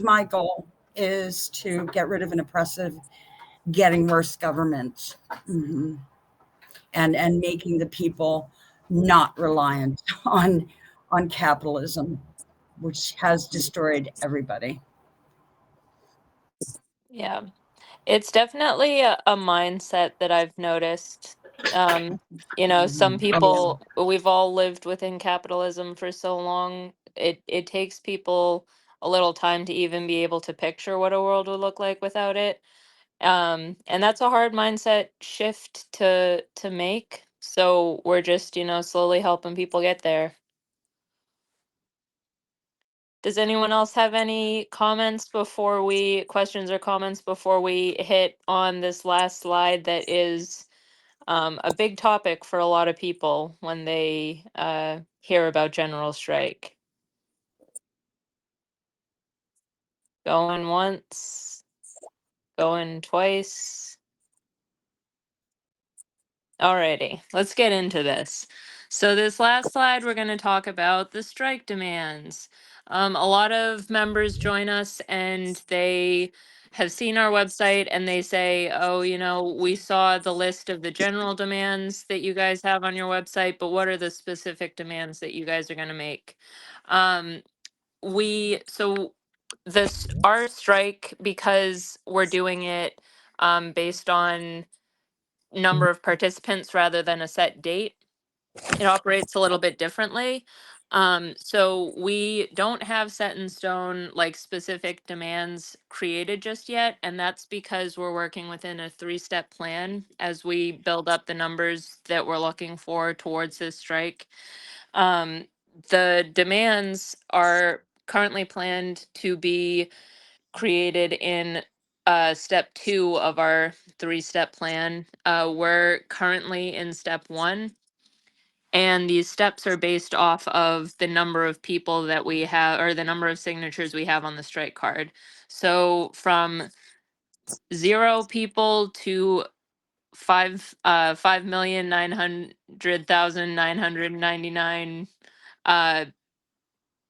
my goal, is to get rid of an oppressive, getting worse government, and making the people not reliant on capitalism, which has destroyed everybody. Yeah. It's definitely a mindset that I've noticed. Um, some people, we've all lived within capitalism for so long. It takes people a little time to even be able to picture what a world would look like without it. And that's a hard mindset shift to make. So we're just, slowly helping people get there. Does anyone else have any questions or comments before we hit on this last slide that is a big topic for a lot of people when they hear about general strike? Going once, going twice. Alrighty, let's get into this. So this last slide, we're going to talk about the strike demands. A lot of members join us and they have seen our website and they say, oh, we saw the list of the general demands that you guys have on your website, but what are the specific demands that you guys are going to make? So our strike, because we're doing it based on number of participants rather than a set date, it operates a little bit differently. So we don't have set in stone, like, specific demands created just yet, and that's because we're working within a 3-step plan as we build up the numbers that we're looking for towards this strike. The demands are currently planned to be created in step 2 of our 3-step plan. We're currently in step 1, and these steps are based off of the number of people that we have, or the number of signatures we have on the strike card. So from 0 people to 5,900,999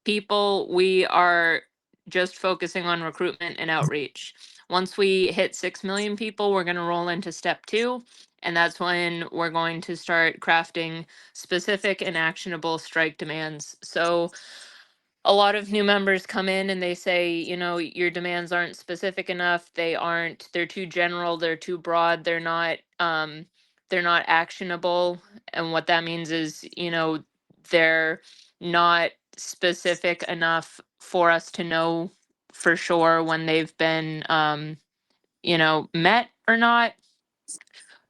people, we are just focusing on recruitment and outreach. Once we hit 6 million people, we're going to roll into step 2. And that's when we're going to start crafting specific and actionable strike demands. So a lot of new members come in and they say, your demands aren't specific enough. They're too general, they're too broad, they're not actionable. And what that means is, they're not specific enough for us to know for sure when they've been, met or not.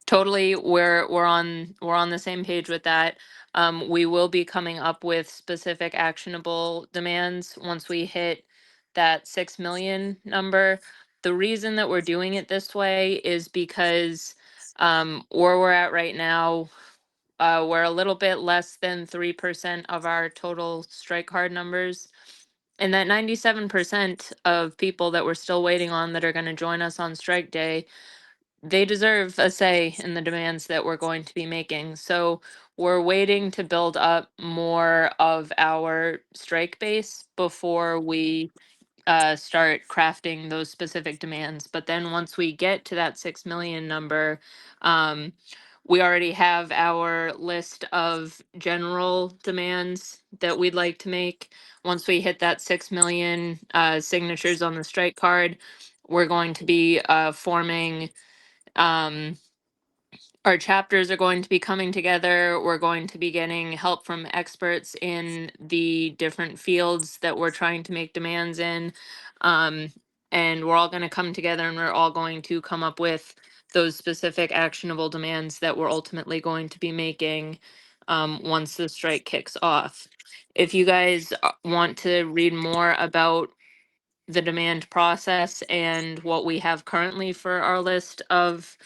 Totally, we're on the same page with that. We will be coming up with specific actionable demands once we hit that 6 million number. The reason that we're doing it this way is because where we're at right now, we're a little bit less than 3% of our total strike card numbers. And that 97% of people that we're still waiting on that are going to join us on strike day, they deserve a say in the demands that we're going to be making. So we're waiting to build up more of our strike base before we start crafting those specific demands. But then once we get to that 6 million number, we already have our list of general demands that we'd like to make. Once we hit that 6 million signatures on the strike card, we're going to be forming um, our chapters are going to be coming together. We're going to be getting help from experts in the different fields that we're trying to make demands in. Um, and we're all going to come together and we're all going to come up with those specific actionable demands that we're ultimately going to be making once the strike kicks off. If you guys want to read more about the demand process and what we have currently for our list of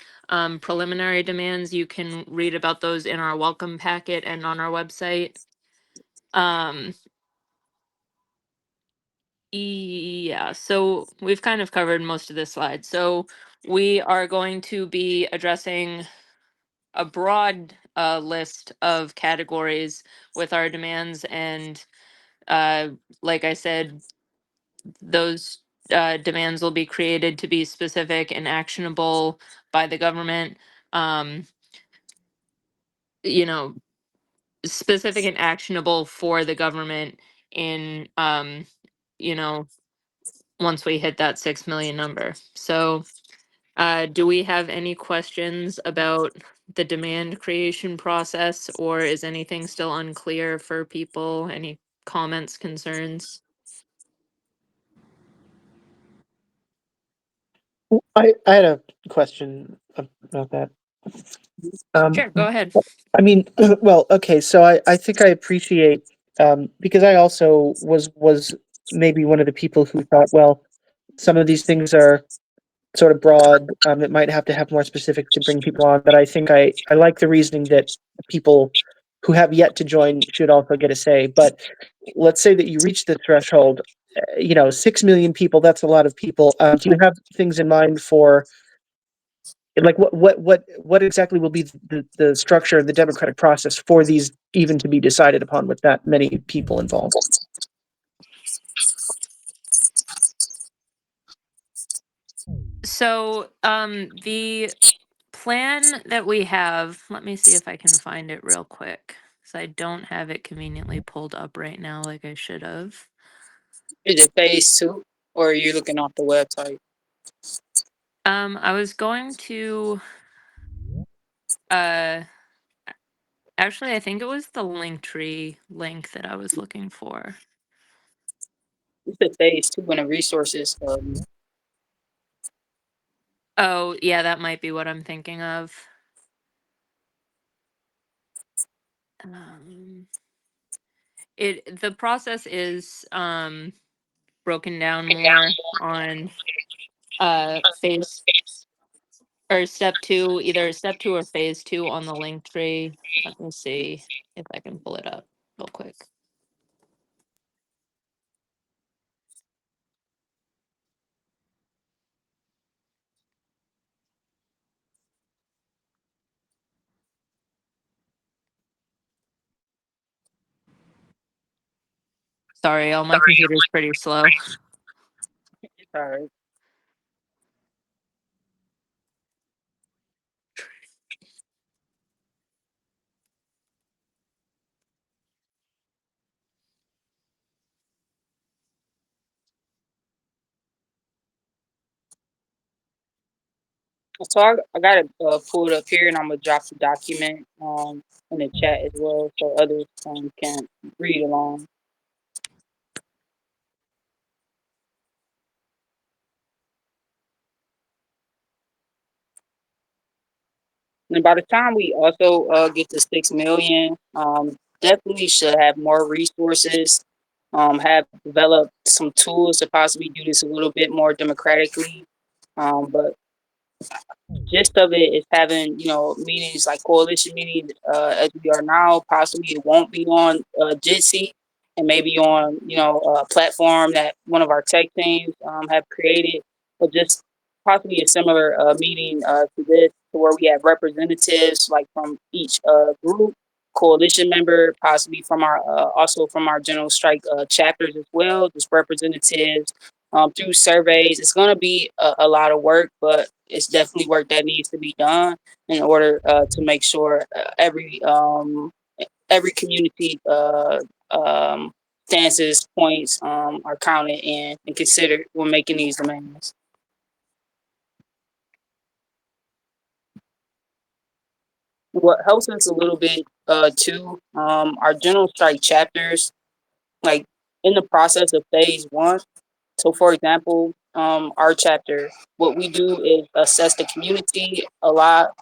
preliminary demands, you can read about those in our welcome packet and on our website. Yeah, so we've kind of covered most of this slide. So we are going to be addressing a broad list of categories with our demands, and like I said, those demands will be created to be specific and actionable by the government. Um, you know, specific and actionable for the government in, you know, once we hit that 6 million number. So, do we have any questions about the demand creation process, or is anything still unclear for people? Any comments, concerns? I had a question about that. Sure, go ahead. I mean, well, okay, so I think I appreciate because I also was maybe one of the people who thought, well, some of these things are sort of broad. It might have to have more specific to bring people on, but I think I like the reasoning that people who have yet to join should also get a say. But let's say that you reach the threshold, 6 million people, that's a lot of people. Do you have things in mind for like what exactly will be the structure of the democratic process for these even to be decided upon with that many people involved? So, the plan that we have, let me see if I can find it real quick, because I don't have it conveniently pulled up right now like I should have. Is it phase two, or are you looking off the website? I was going to, uh, actually, I think it was the Linktree link that I was looking for. It's a phase two in the resources. Oh, yeah, that might be what I'm thinking of. The process is broken down more on phase or step two, either step two or phase two on the link tree. Let me see if I can pull it up real quick. Sorry, all my computer's pretty slow. All right. So I got it pulled up here, and I'm gonna drop the document in the chat as well, so others can read along. And by the time we also get to 6 million, definitely should have more resources. Have developed some tools to possibly do this a little bit more democratically. But gist of it is having meetings like coalition meetings as we are now. Possibly it won't be on Jitsi, and maybe on a platform that one of our tech teams have created, but just possibly a similar meeting to this, to where we have representatives like from each group, coalition member, possibly from our also from our general strike chapters as well, just representatives through surveys. It's going to be a lot of work, but it's definitely work that needs to be done in order to make sure every community stances points are counted in and considered when making these demands. What helps us a little bit too, our general strike chapters, like in the process of phase one. So, for example, our chapter, what we do is assess the community a lot,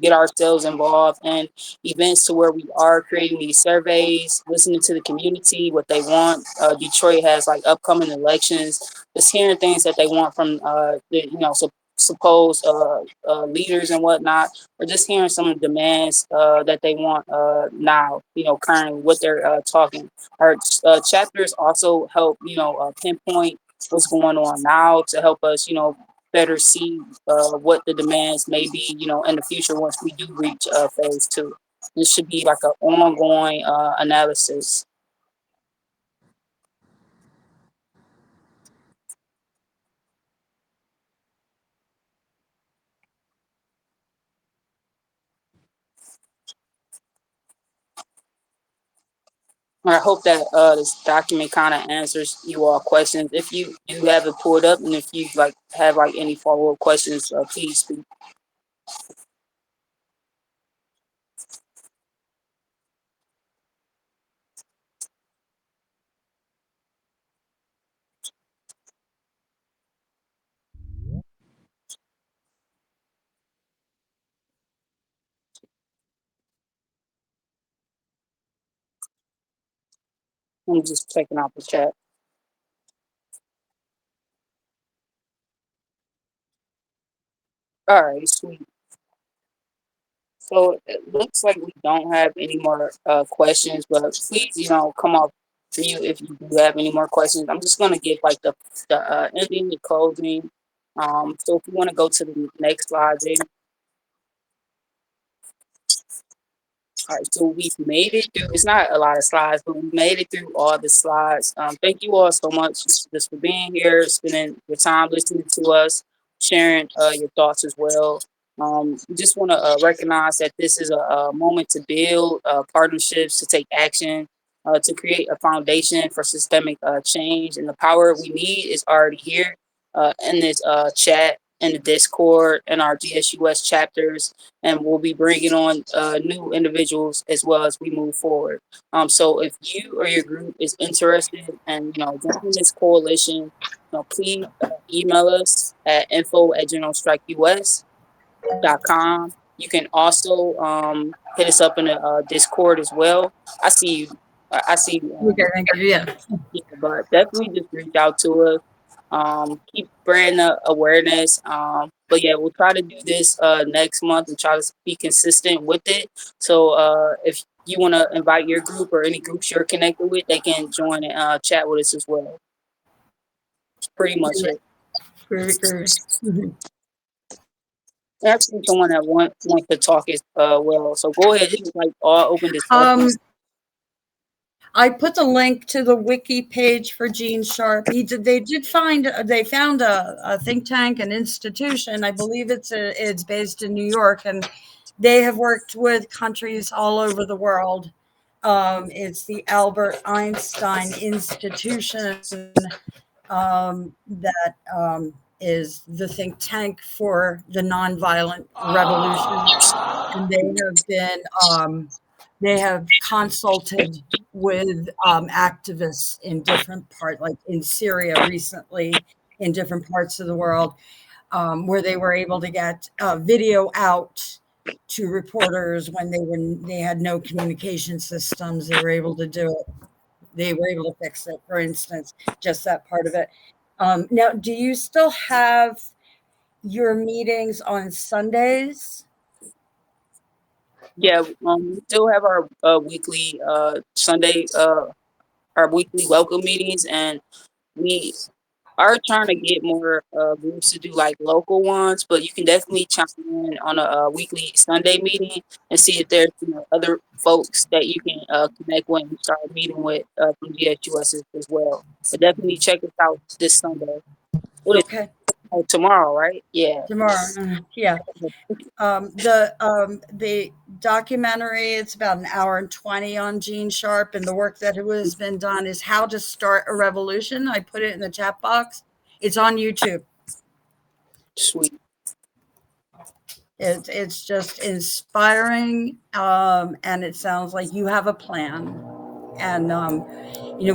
get ourselves involved in events to where we are creating these surveys, listening to the community, what they want. Detroit has like upcoming elections, just hearing things that they want from supposed leaders and whatnot, or just hearing some of the demands that they want now, currently what they're talking. Our chapters also help, pinpoint what's going on now to help us, better see what the demands may be, in the future once we do reach phase two. This should be like an ongoing analysis. I hope that this document kind of answers you all questions. If you have it pulled up, and if you like have like any follow up questions, please speak. I'm just checking out the chat. All right, sweet. So it looks like we don't have any more questions, but please, come off to you if you do have any more questions. I'm just gonna give like the ending, the closing. So if you want to go to the next slide, Jaden. All right, so we've made it through. It's not a lot of slides, but we made it through all the slides. Thank you all so much just for being here, spending your time listening to us, sharing your thoughts as well. We just want to recognize that this is a moment to build partnerships, to take action, to create a foundation for systemic change. And the power we need is already here in this chat, in the Discord, in our GSUS chapters, and we'll be bringing on new individuals as well as we move forward. So if you or your group is interested in, joining this coalition, please email us at info@generalstrikeus.com. You can also hit us up in the Discord as well. I see you. I see you. Okay, thank you. Yeah. Yeah, but definitely just reach out to us. Keep brand awareness. But yeah, we'll try to do this next month and try to be consistent with it. So if you want to invite your group or any groups you're connected with, they can join and chat with us as well. That's pretty much it. Groovy. Mhm. Actually, someone that wants to talk as well. So go ahead. It's like all open discussion. I put the link to the wiki page for Gene Sharp. They found a think tank, an institution. I believe it's based in New York, and they have worked with countries all over the world. It's the Albert Einstein Institution that is the think tank for the nonviolent revolution, and they have consulted with activists in different parts, like in Syria recently, in different parts of the world, where they were able to get video out to reporters when they had no communication systems. They were able to do it. They were able to fix it, for instance, just that part of it. Now, do you still have your meetings on Sundays? Yeah, we still have our weekly Sunday, our weekly welcome meetings, and we are trying to get more groups to do like local ones, but you can definitely chime in on a weekly Sunday meeting and see if there's other folks that you can connect with and start meeting with from GSUS as well. So definitely check us out this Sunday. What is Okay. Oh, tomorrow, right? Yeah. tomorrow. Yeah. The documentary, it's about an hour and 20 on Gene Sharp, and the work that has been done is How to Start a Revolution. I put it in the chat box. It's on YouTube. Sweet. It's just inspiring, and it sounds like you have a plan. And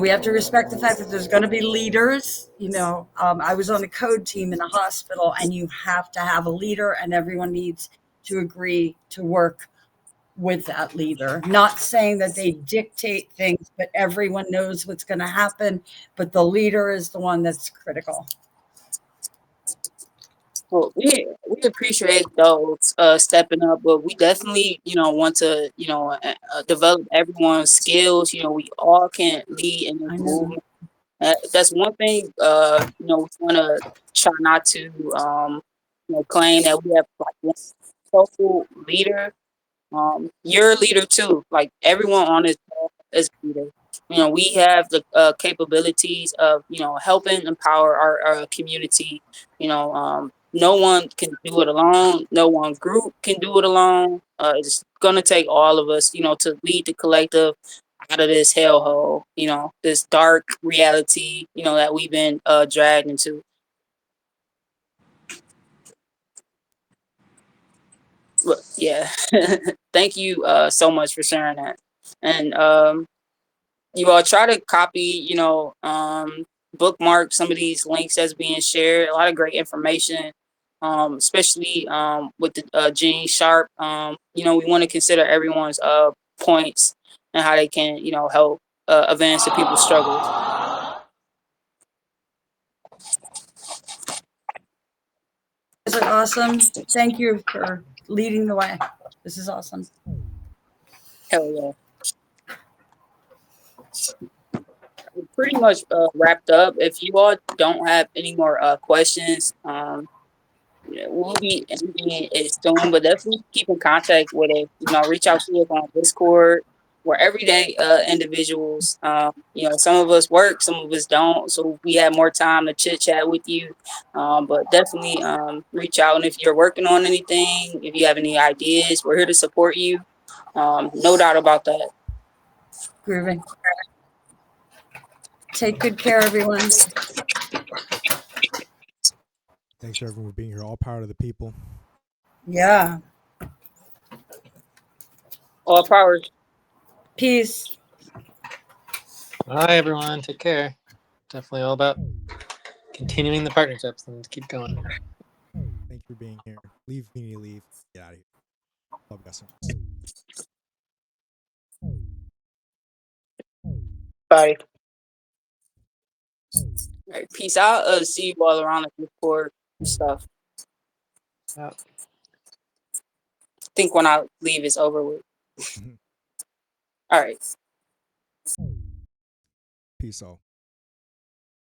we have to respect the fact that there's going to be leaders. I was on a code team in a hospital, and you have to have a leader, and everyone needs to agree to work with that leader. Not saying that they dictate things, but everyone knows what's going to happen. But the leader is the one that's critical. Well, we appreciate those stepping up, but we definitely want to develop everyone's skills. We all can lead in this I know. movement. That's one thing. We want to try not to claim that we have like one sole leader. You're a leader too. Like everyone on this call is a leader. We have the capabilities of helping empower our community. No one can do it alone. No one group can do it alone. It's gonna take all of us, to lead the collective out of this hellhole. This dark reality, that we've been dragged into. But, yeah, thank you so much for sharing that. And you all try to copy, bookmark some of these links that's being shared. A lot of great information, especially with the Gene Sharp. We want to consider everyone's points and how they can, help advance the people's struggles. You guys are awesome. Thank you for leading the way. This is awesome. Hell yeah. We're pretty much wrapped up. If you all don't have any more questions, we'll be ending it soon, but definitely keep in contact with it. Reach out to us on Discord. We're everyday individuals. Some of us work, some of us don't, so we have more time to chit chat with you. But definitely reach out, and if you're working on anything, if you have any ideas, we're here to support you. No doubt about that. Groovy. Take good care, everyone. Thanks for everyone for being here. All power to the people. Yeah. All powers. Peace. Bye, everyone. Take care. Definitely all about continuing the partnerships and keep going. Thank you for being here. Leave, community, leave. Get out of here. Love you guys so much. Bye. All right, peace out. See you all around the Discord and stuff. Out. I think when I leave, it's over with. All right. Peace all.